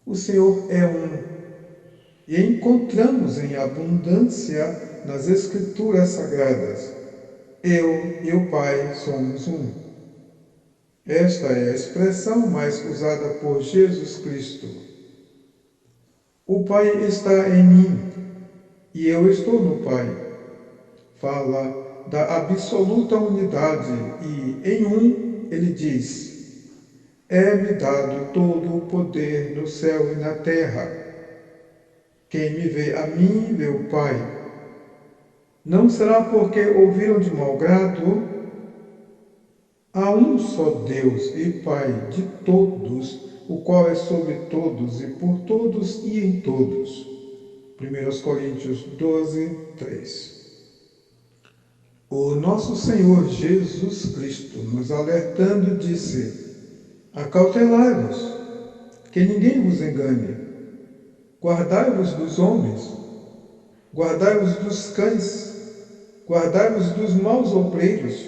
O Senhor é um, e encontramos em abundância nas Escrituras Sagradas. Eu e o Pai somos um. Esta é a expressão mais usada por Jesus Cristo. O Pai está em mim e eu estou no Pai. Fala da absoluta unidade e, em um, ele diz: é-me dado todo o poder no céu e na terra. Quem me vê a mim, vê o Pai. Não será porque ouviram de mau grado? Há um só Deus e Pai de todos, o qual é sobre todos e por todos e em todos. 1 Coríntios 12, 3. O nosso Senhor Jesus Cristo, nos alertando, disse: acautelai-vos, que ninguém vos engane. Guardai-vos dos homens, guardai-vos dos cães, guardai-vos dos maus obreiros,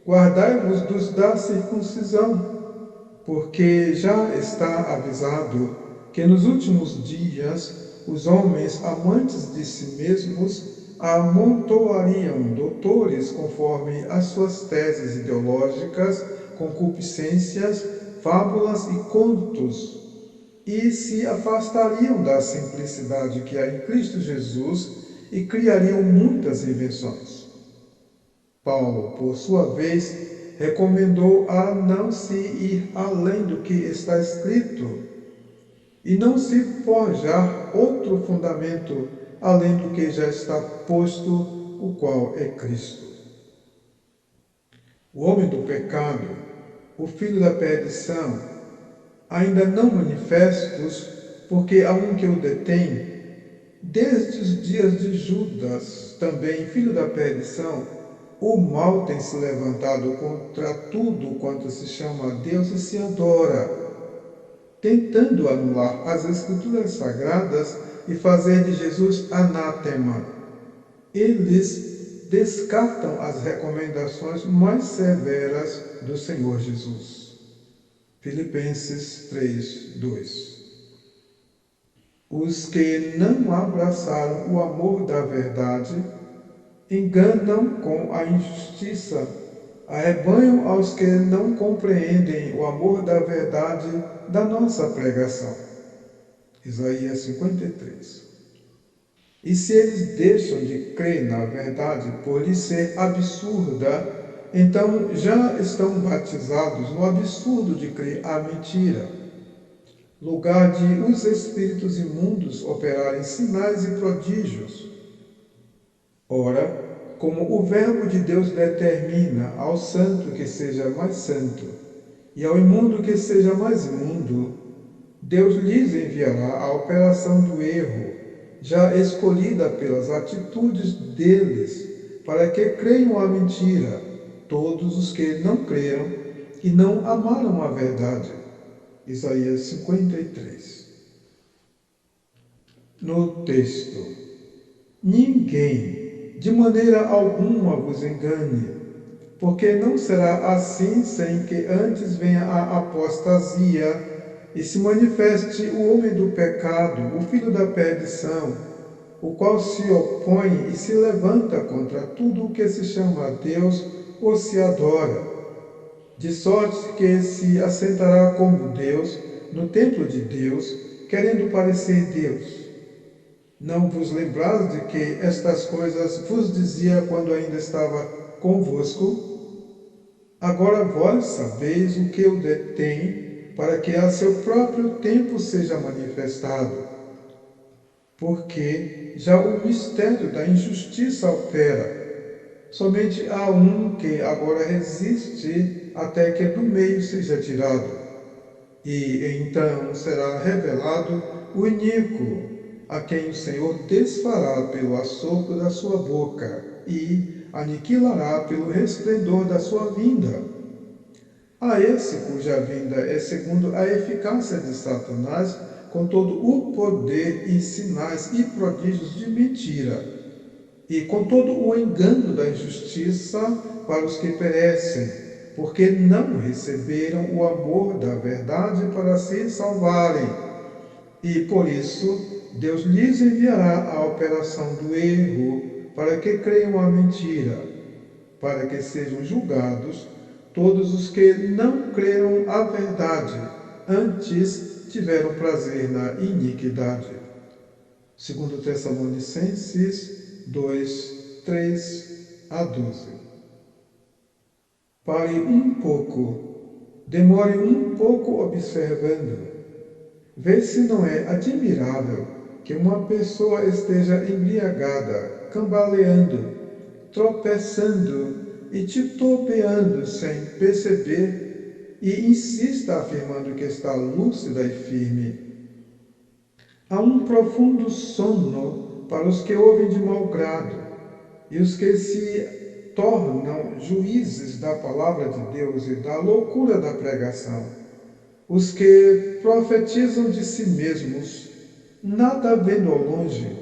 guardai-vos dos da circuncisão, porque já está avisado que nos últimos dias os homens amantes de si mesmos amontoariam doutores conforme as suas teses ideológicas, concupiscências, fábulas e contos, e se afastariam da simplicidade que há em Cristo Jesus e criariam muitas invenções. Paulo, por sua vez, recomendou a não se ir além do que está escrito e não se forjar outro fundamento além do que já está posto, o qual é Cristo. O homem do pecado, o filho da perdição, ainda não manifestos, porque há um que o detém, desde os dias de Judas, também filho da perdição, o mal tem se levantado contra tudo quanto se chama a Deus e se adora, tentando anular as Escrituras Sagradas e fazer de Jesus anátema. Eles descartam as recomendações mais severas do Senhor Jesus. Filipenses 3, 2. Os que não abraçaram o amor da verdade enganam com a injustiça, arrebanham aos que não compreendem o amor da verdade da nossa pregação. Isaías 53. E se eles deixam de crer na verdade por lhes ser absurda, então já estão batizados no absurdo de crer a mentira, lugar de os espíritos imundos operarem sinais e prodígios. Ora, como o Verbo de Deus determina ao santo que seja mais santo e ao imundo que seja mais imundo, Deus lhes enviará a operação do erro, já escolhida pelas atitudes deles, para que creiam a mentira, todos os que não creram e não amaram a verdade. Isaías 53. No texto: ninguém, de maneira alguma, vos engane, porque não será assim sem que antes venha a apostasia e se manifeste o homem do pecado, o filho da perdição, o qual se opõe e se levanta contra tudo o que se chama a Deus ou se adora, de sorte que se assentará como Deus no templo de Deus, querendo parecer Deus. Não vos lembrais de que estas coisas vos dizia quando ainda estava convosco? Agora vós sabeis o que o detém, para que a seu próprio tempo seja manifestado. Porque já o mistério da injustiça opera. Somente há um que agora resiste até que do meio seja tirado. E então será revelado o iníquo, a quem o Senhor desfará pelo assopro da sua boca e aniquilará pelo resplendor da sua vinda. A esse cuja vinda é segundo a eficácia de Satanás, com todo o poder e sinais e prodígios de mentira, e com todo o engano da injustiça para os que perecem, porque não receberam o amor da verdade para se salvarem. E por isso, Deus lhes enviará a operação do erro para que creiam a mentira, para que sejam julgados todos os que não creram a verdade, antes tiveram prazer na iniquidade. 2 Tessalonicenses 2, 3 a 12. Pare um pouco, demore um pouco observando. Vê se não é admirável que uma pessoa esteja embriagada, cambaleando, tropeçando e titubeando sem perceber e insista afirmando que está lúcida e firme. Há um profundo sono para os que ouvem de mau grado e os que se tornam juízes da palavra de Deus e da loucura da pregação. Os que profetizam de si mesmos, nada vendo ao longe.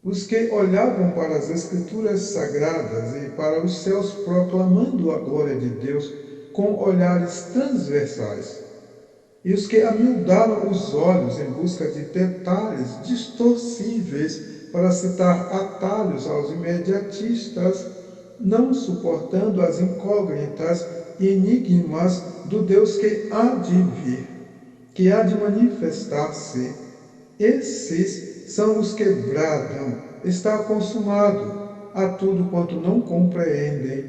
Os que olhavam para as Escrituras sagradas e para os céus proclamando a glória de Deus com olhares transversais. E os que amiudaram os olhos em busca de detalhes distorcíveis para citar atalhos aos imediatistas, não suportando as incógnitas e enigmas do Deus que há de vir, que há de manifestar-se. Esses são os que bradam: está consumado, a tudo quanto não compreendem,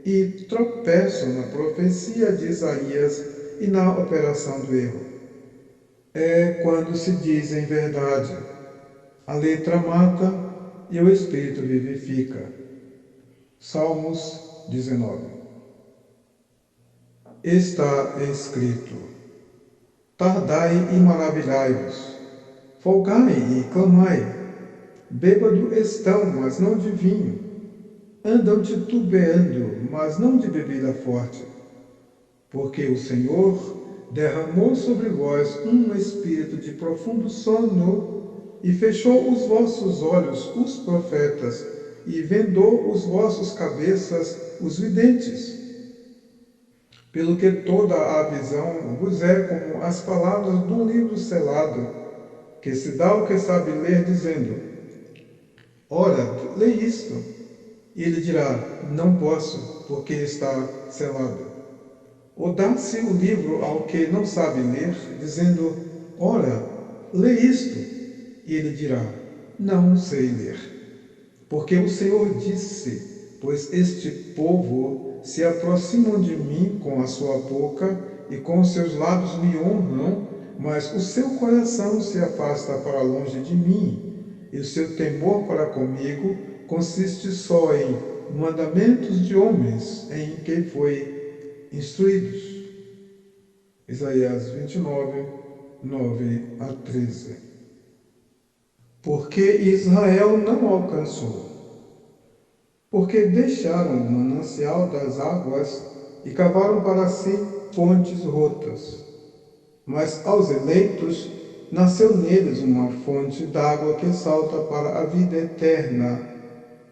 e tropeçam na profecia de Isaías e na operação do erro. É quando se diz em verdade: a letra mata e o espírito vivifica. Salmos 19. Está escrito: tardai e maravilhai-vos, folgai e clamai. Bêbado estão, mas não de vinho. Andam titubeando, mas não de bebida forte. Porque o Senhor derramou sobre vós um espírito de profundo sono e fechou os vossos olhos, os profetas, e vendou os vossos cabeças, os videntes. Pelo que toda a visão vos é como as palavras de um livro selado, que se dá ao que sabe ler, dizendo: ora, lê isto. E ele dirá: não posso, porque está selado. Ou dá-se o livro ao que não sabe ler, dizendo: ora, lê isto. E ele dirá: não sei ler. Porque o Senhor disse: pois este povo se aproximam de mim com a sua boca e com os seus lábios me honram, mas o seu coração se afasta para longe de mim, e o seu temor para comigo consiste só em mandamentos de homens em que foi instruídos. Isaías 29, 9 a 13. Porque Israel não alcançou. Porque deixaram o manancial das águas e cavaram para si fontes rotas. Mas aos eleitos nasceu neles uma fonte d'água que salta para a vida eterna,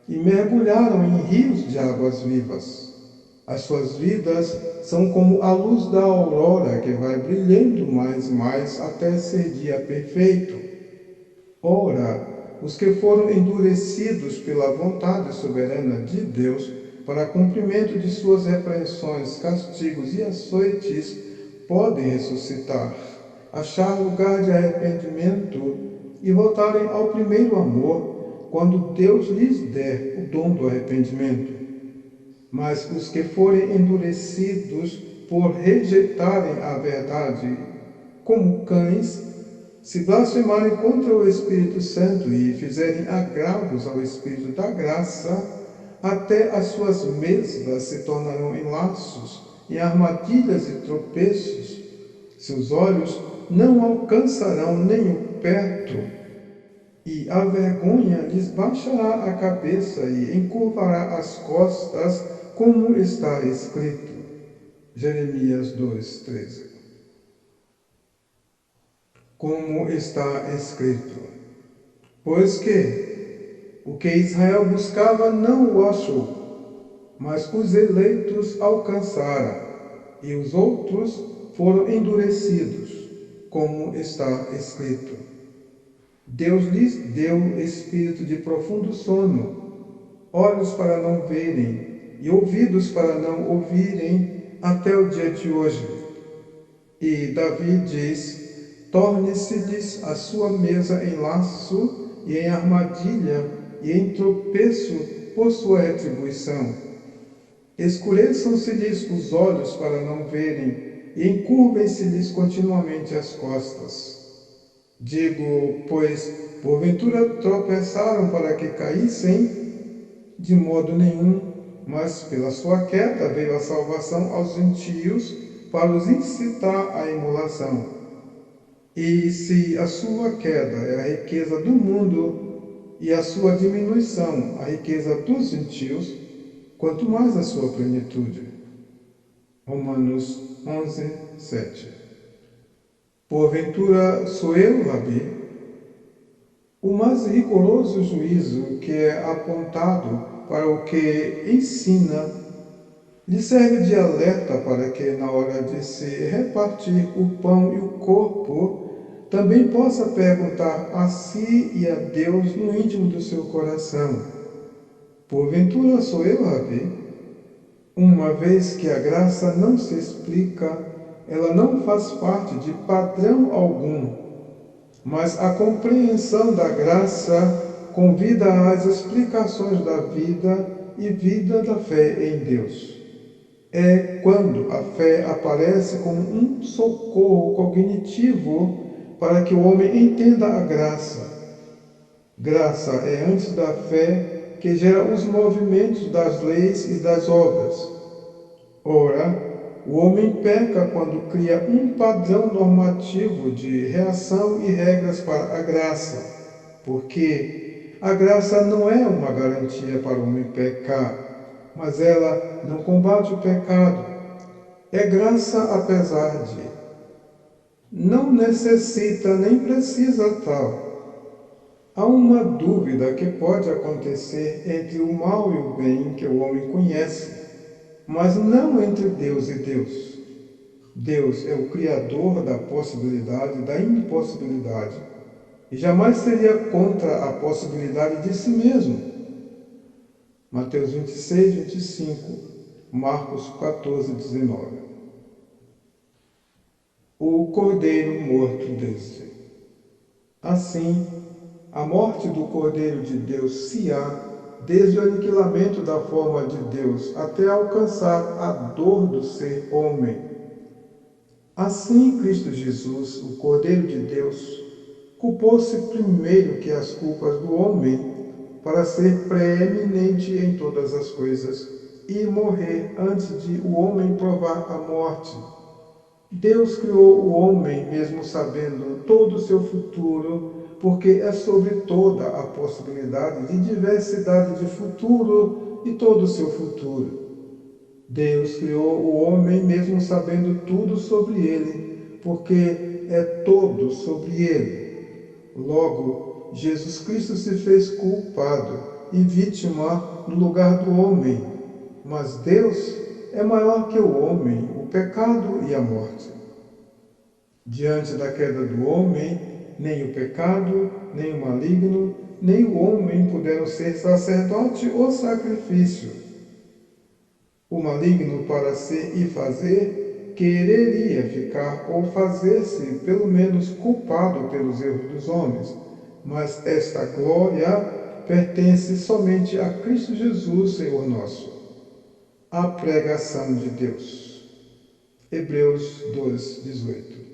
e mergulharam em rios de águas vivas. As suas vidas são como a luz da aurora que vai brilhando mais até ser dia perfeito. Ora, os que foram endurecidos pela vontade soberana de Deus para cumprimento de suas repreensões, castigos e açoites podem ressuscitar, achar lugar de arrependimento e voltarem ao primeiro amor quando Deus lhes der o dom do arrependimento. Mas os que forem endurecidos por rejeitarem a verdade, como cães, se blasfemarem contra o Espírito Santo e fizerem agravos ao Espírito da graça, até as suas mesas se tornarão em laços, em armadilhas e tropeços. Seus olhos não alcançarão nem o perto, e a vergonha lhes baixará a cabeça e encurvará as costas, como está escrito. Jeremias 2:13. Como está escrito: pois que o que Israel buscava não o achou, mas os eleitos alcançaram, e os outros foram endurecidos, como está escrito. Deus lhes deu espírito de profundo sono, olhos para não verem e ouvidos para não ouvirem até o dia de hoje. E Davi diz: torne-se-lhes a sua mesa em laço e em armadilha e em tropeço por sua retribuição. Escureçam-se-lhes os olhos para não verem e encurvem-se-lhes continuamente as costas. Digo, pois, porventura tropeçaram para que caíssem? De modo nenhum, mas pela sua queda veio a salvação aos gentios para os incitar à emulação. E se a sua queda é a riqueza do mundo e a sua diminuição a riqueza dos gentios, quanto mais a sua plenitude. Romanos 11, 7. Porventura sou eu, Rabi? O mais rigoroso juízo que é apontado para o que ensina lhe serve de alerta para que, na hora de se repartir o pão e o corpo, também possa perguntar a si e a Deus no íntimo do seu coração: porventura sou eu, Rabi? Uma vez que a graça não se explica, ela não faz parte de padrão algum, mas a compreensão da graça convida às explicações da vida e vida da fé em Deus. É quando a fé aparece como um socorro cognitivo para que o homem entenda a graça. Graça é antes da fé que gera os movimentos das leis e das obras. Ora, o homem peca quando cria um padrão normativo de reação e regras para a graça, porque a graça não é uma garantia para o homem pecar, mas ela não combate o pecado. É graça apesar de. Não necessita nem precisa tal. Há uma dúvida que pode acontecer entre o mal e o bem que o homem conhece, mas não entre Deus e Deus. Deus é o Criador da possibilidade e da impossibilidade, e jamais seria contra a possibilidade de si mesmo. Mateus 26, 25, Marcos 14, 19. O Cordeiro morto desde. Assim, a morte do Cordeiro de Deus se há desde o aniquilamento da forma de Deus até alcançar a dor do ser homem. Assim, Cristo Jesus, o Cordeiro de Deus, culpou-se primeiro que as culpas do homem, para ser preeminente em todas as coisas e morrer antes de o homem provar a morte. Deus criou o homem, mesmo sabendo todo o seu futuro, porque é sobre toda a possibilidade de diversidade de futuro e todo o seu futuro. Deus criou o homem, mesmo sabendo tudo sobre ele, porque é todo sobre ele. Logo, Jesus Cristo se fez culpado e vítima no lugar do homem, mas Deus é maior que o homem, o pecado e a morte. Diante da queda do homem, nem o pecado, nem o maligno, nem o homem puderam ser sacerdote ou sacrifício. O maligno, para ser e fazer, quereria ficar ou fazer-se, pelo menos, culpado pelos erros dos homens. Mas esta glória pertence somente a Cristo Jesus, Senhor nosso. A pregação de Deus. Hebreus 2, 18.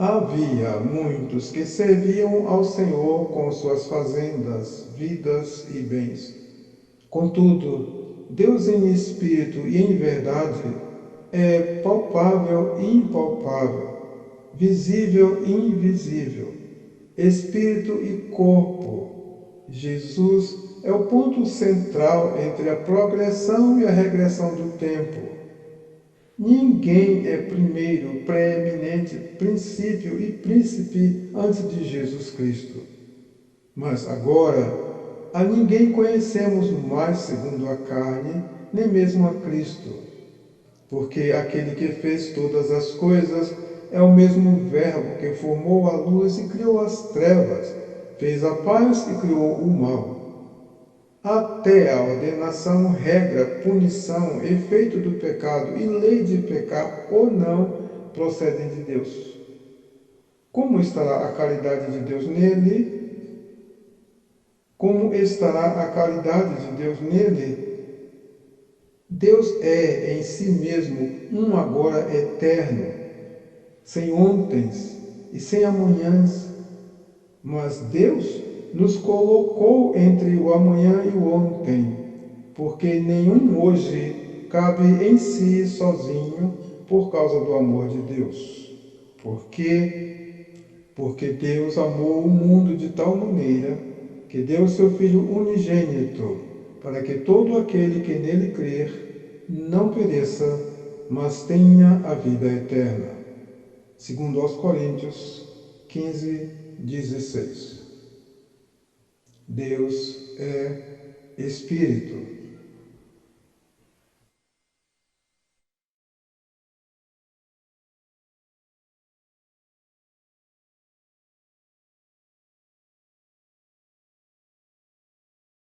Havia muitos que serviam ao Senhor com suas fazendas, vidas e bens. Contudo, Deus em espírito e em verdade é palpável e impalpável, visível e invisível, espírito e corpo. Jesus é o ponto central entre a progressão e a regressão do tempo. Ninguém é primeiro, preeminente, princípio e príncipe antes de Jesus Cristo. Mas agora, a ninguém conhecemos mais segundo a carne, nem mesmo a Cristo. porque aquele que fez todas as coisas é o mesmo Verbo que formou a luz e criou as trevas, fez a paz e criou o mal. Até a ordenação, regra, punição, efeito do pecado e lei de pecar ou não procedem de Deus. Como estará a caridade de Deus nele? Como estará a caridade de Deus nele? Deus é em si mesmo um agora eterno, sem ontens e sem amanhãs, mas Deus nos colocou entre o amanhã e o ontem, porque nenhum hoje cabe em si sozinho por causa do amor de Deus. Por quê? Porque Deus amou o mundo de tal maneira que deu o seu Filho unigênito, para que todo aquele que nele crer não pereça, mas tenha a vida eterna. Segundo aos Coríntios 15:16. Deus é Espírito.